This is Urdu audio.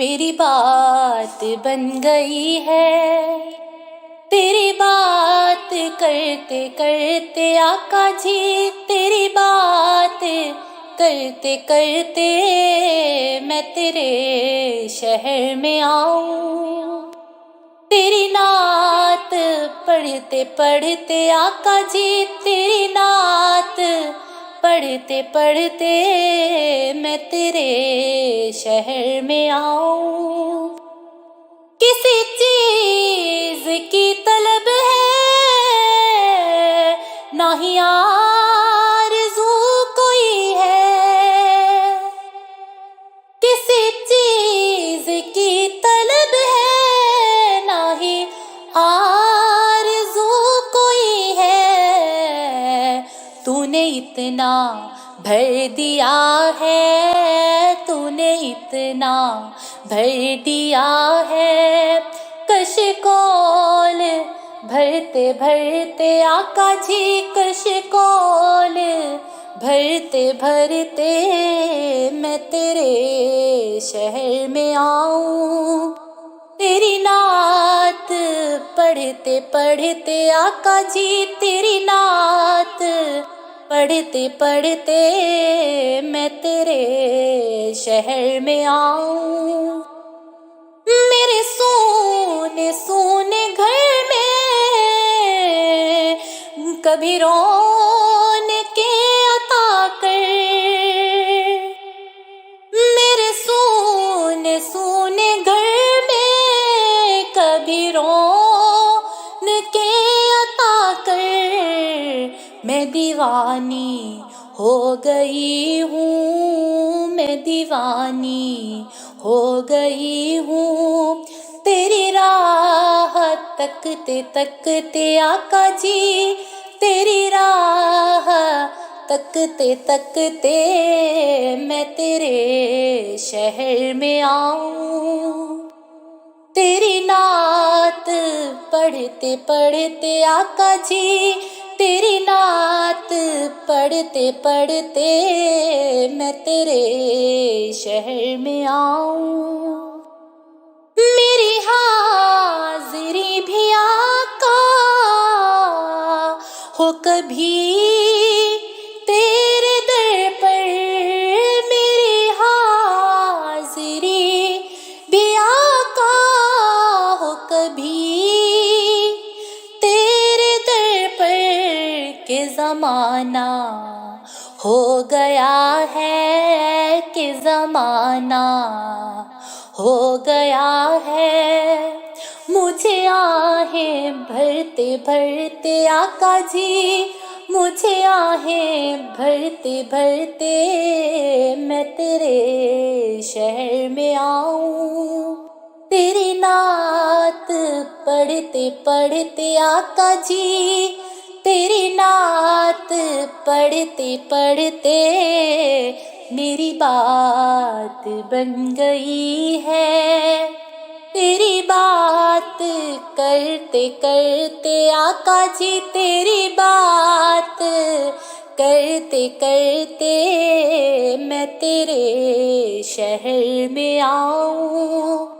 میری بات بن گئی ہے، تیری بات کرتے کرتے آقا جی، تیری بات کرتے کرتے میں تیرے شہر میں آؤں، تیری نعت پڑھتے پڑھتے آقا جی، تیری نعت پڑھتے پڑھتے میں تیرے شہر میں آؤں۔ کسی چیز کی طلب ہے نہ ہی آرزو کوئی ہے، کسی چیز کی طلب ہے نہ ہی آرزو کوئی ہے، تو نے اتنا بھر دیا ہے، تو نے اتنا بھر دیا ہے، کش کول بھرتے بھرتے آقا جی، کش کول بھرتے بھرتے میں تیرے شہر میں آؤں، تیری نعت پڑھتے پڑھتے آقا جی، تیری نعت پڑھتے پڑھتے میں تیرے شہر میں آؤں۔ میرے سونے سونے گھر میں کبھی رونقیں عطا کر، میرے سونے سونے گھر میں کبھی رونقیں عطا کر، میں دیوانی ہو گئی ہوں، میں دیوانی ہو گئی ہوں، تیری راہ تکتے تکتے آقا جی، تیری راہ تکتے تکتے میں تیرے شہر میں آؤں، تیری نعت پڑھتے پڑھتے آقا جی، تیری نعت پڑھتے پڑھتے میں تیرے شہر میں آؤں، میری حاضری بھی آقا ہو کبھی تیرے در پر، میری حاضری بھی آقا ہو کبھی تیرے در پر، کہ زمانہ ہو گیا ہے، کہ زمانہ ہو گیا ہے، مجھے آہیں بھرتے بھرتے آقا جی، مجھے آہیں بھرتے بھرتے میں تیرے شہر میں آؤں، تیری نعت پڑھتے پڑھتے آقا جی، تیری نعت پڑھتے پڑھتے میری بات بن گئی ہے، تیری بات کرتے کرتے آقا جی، تیری بات کرتے کرتے میں تیرے شہر میں آؤں۔